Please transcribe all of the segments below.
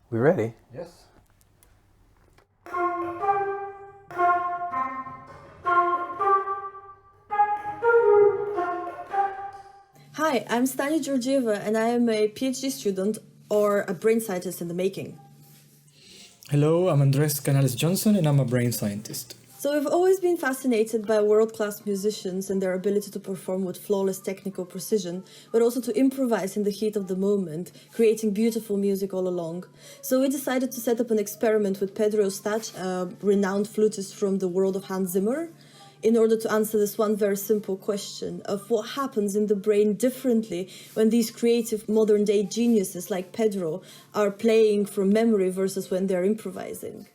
We ready? Yes. Hi, I'm Stani Georgieva and I am a PhD student or a brain scientist in the making. Hello, I'm Andres Canales Johnson and I'm a brain scientist. So we've always been fascinated by world-class musicians and their ability to perform with flawless technical precision, but also to improvise in the heat of the moment, creating beautiful music all along. So we decided to set up an experiment with Pedro Eustache, a renowned flutist from the World of Hans Zimmer, in order to answer this one very simple question of what happens in the brain differently when these creative modern-day geniuses like Pedro are playing from memory versus when they're improvising.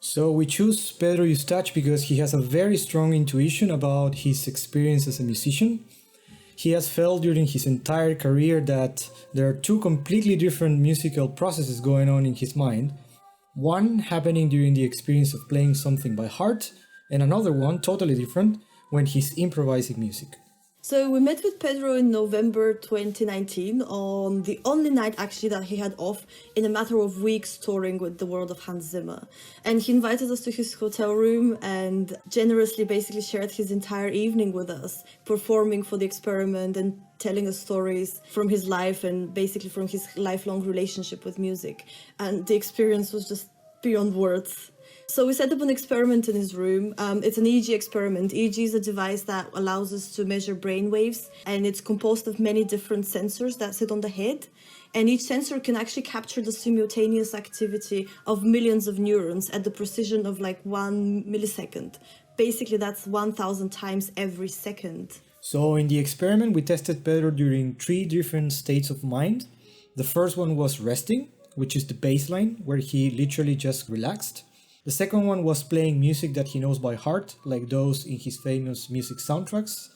So we choose Pedro Eustache because he has a very strong intuition about his experience as a musician. He has felt during his entire career that there are two completely different musical processes going on in his mind. One happening during the experience of playing something by heart, and another one, totally different, when he's improvising music. So we met with Pedro in November 2019 on the only night actually that he had off in a matter of weeks touring with the World of Hans Zimmer. And he invited us to his hotel room and generously basically shared his entire evening with us, performing for the experiment and telling us stories from his life and basically from his lifelong relationship with music. And the experience was just beyond words. So we set up an experiment in his room. It's an EEG experiment. EEG is a device that allows us to measure brain waves, and it's composed of many different sensors that sit on the head. And each sensor can actually capture the simultaneous activity of millions of neurons at the precision of like 1 millisecond. Basically, that's 1,000 times every second. So in the experiment, we tested Pedro during 3 different states of mind. The first one was resting, which is the baseline, where he literally just relaxed. The second one was playing music that he knows by heart, like those in his famous music soundtracks.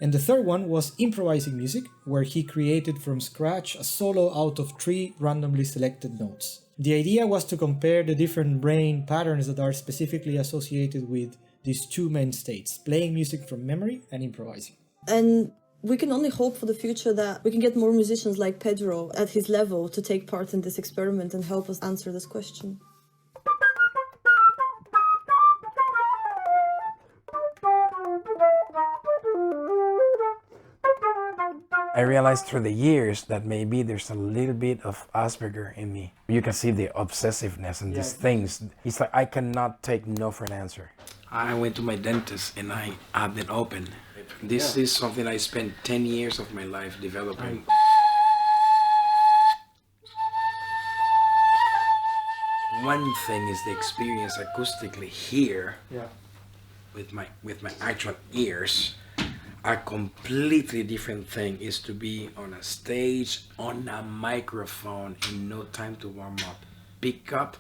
And the third one was improvising music, where he created from scratch a solo out of 3 randomly selected notes. The idea was to compare the different brain patterns that are specifically associated with these 2 main states, playing music from memory and improvising. And we can only hope for the future that we can get more musicians like Pedro at his level to take part in this experiment and help us answer this question. I realized through the years that maybe there's a little bit of Asperger in me. You can see the obsessiveness and these things. It's like I cannot take no for an answer. I went to my dentist and I had it open. This is something I spent 10 years of my life developing. One thing is the experience acoustically here with my actual ears. A completely different thing is to be on a stage, on a microphone, in no time to warm up. Pick up,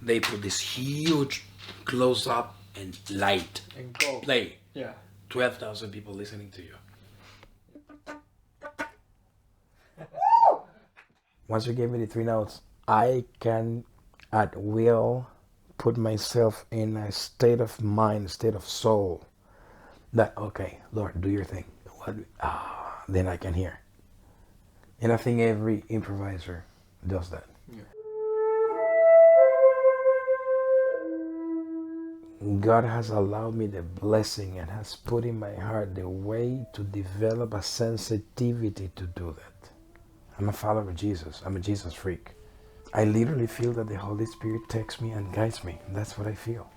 they put this huge close up and light. And go. Play. Yeah. 12,000 people listening to you. Once you gave me the 3 notes, I can at will put myself in a state of mind, state of soul. That, okay, Lord, do your thing. Then I can hear. And I think every improviser does that. Yeah. God has allowed me the blessing and has put in my heart the way to develop a sensitivity to do that. I'm a follower of Jesus. I'm a Jesus freak. I literally feel that the Holy Spirit takes me and guides me. That's what I feel.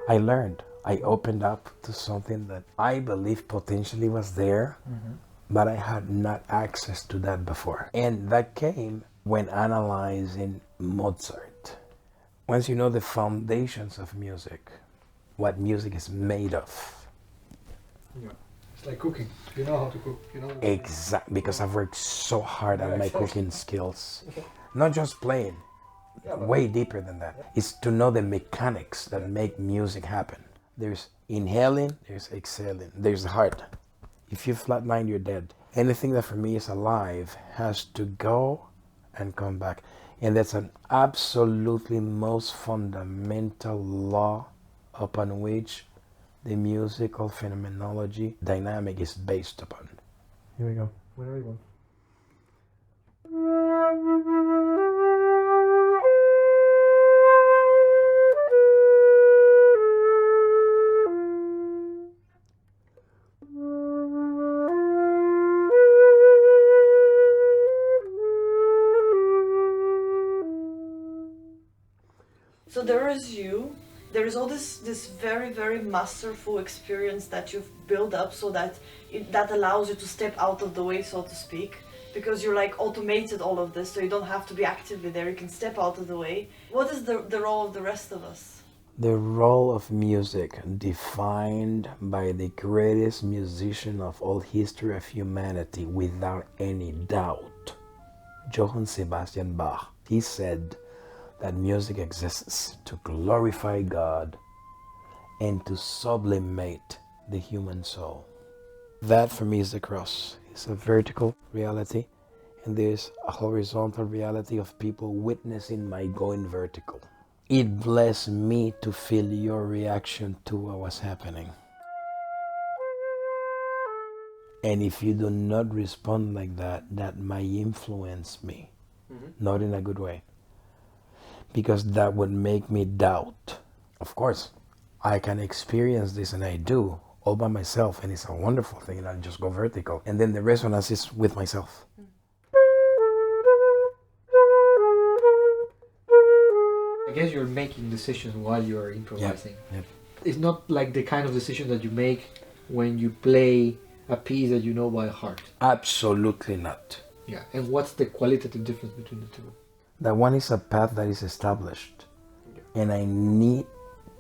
I learned. I opened up to something that I believe potentially was there, but I had not access to that before. And that came when analyzing Mozart. Once you know the foundations of music, what music is made of. Yeah. It's like cooking. You know how to cook. You know. Exactly, because I've worked so hard on my cooking skills. Not just playing. Way deeper than that. It's to know the mechanics that make music happen. There's inhaling, there's exhaling, there's the heart. If you flatline, you're dead. Anything that for me is alive has to go and come back. And that's an absolutely most fundamental law upon which the musical phenomenology dynamic is based upon. Here we go. Whenever you want. So there is you. There is all this very, very masterful experience that you've built up so that that allows you to step out of the way, so to speak, because you're like automated all of this, so you don't have to be actively there, you can step out of the way. What is the role of the rest of us? The role of music defined by the greatest musician of all history of humanity without any doubt, Johann Sebastian Bach. He said that music exists to glorify God and to sublimate the human soul. That for me is the cross. It's a vertical reality, and there's a horizontal reality of people witnessing my going vertical. It blessed me to feel your reaction to what was happening. And if you do not respond like that, that might influence me, not in a good way, because that would make me doubt. Of course, I can experience this, and I do, all by myself, and it's a wonderful thing, and I just go vertical. And then the resonance is with myself. I guess you're making decisions while you're improvising. Yep. It's not like the kind of decision that you make when you play a piece that you know by heart. Absolutely not. Yeah. And what's the qualitative difference between the two? That one is a path that is established, and I need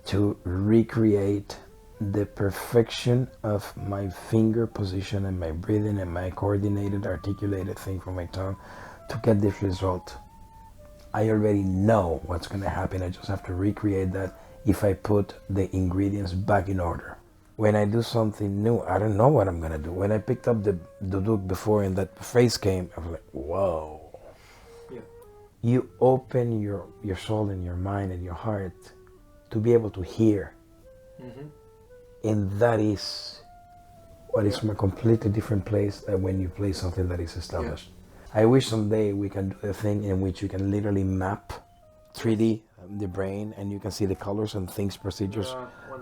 to recreate the perfection of my finger position and my breathing and my coordinated, articulated thing from my tongue to get this result. I already know what's going to happen. I just have to recreate that if I put the ingredients back in order. When I do something new, I don't know what I'm going to do. When I picked up the duduk before and that phrase came, I was like, whoa. Yeah. You open your soul and your mind and your heart to be able to hear. And that is what is from a completely different place than when you play something that is established. I wish someday we can do a thing in which you can literally map 3D the brain, and you can see the colors and things, procedures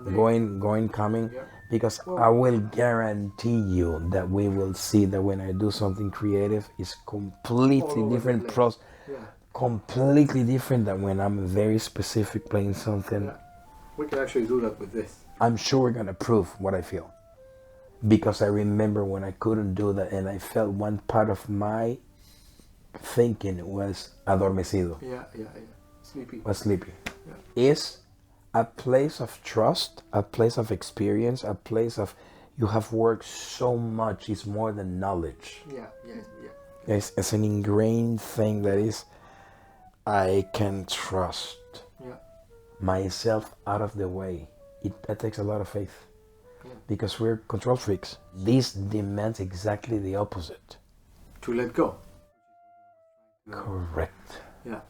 going, coming. Because I will guarantee you that we will see that when I do something creative, it's completely different process. Completely different than when I'm very specific playing something. Yeah. We can actually do that with this. I'm sure we're gonna prove what I feel, because I remember when I couldn't do that, and I felt one part of my thinking was adormecido. Yeah. Sleepy. Was sleepy. Yeah. Is a place of trust, a place of experience, a place of you have worked so much. It's more than knowledge. Yeah. It's an ingrained thing that is, I can trust myself out of the way. That takes a lot of faith, because we're control freaks. This demands exactly the opposite. To let go. Correct. Yeah.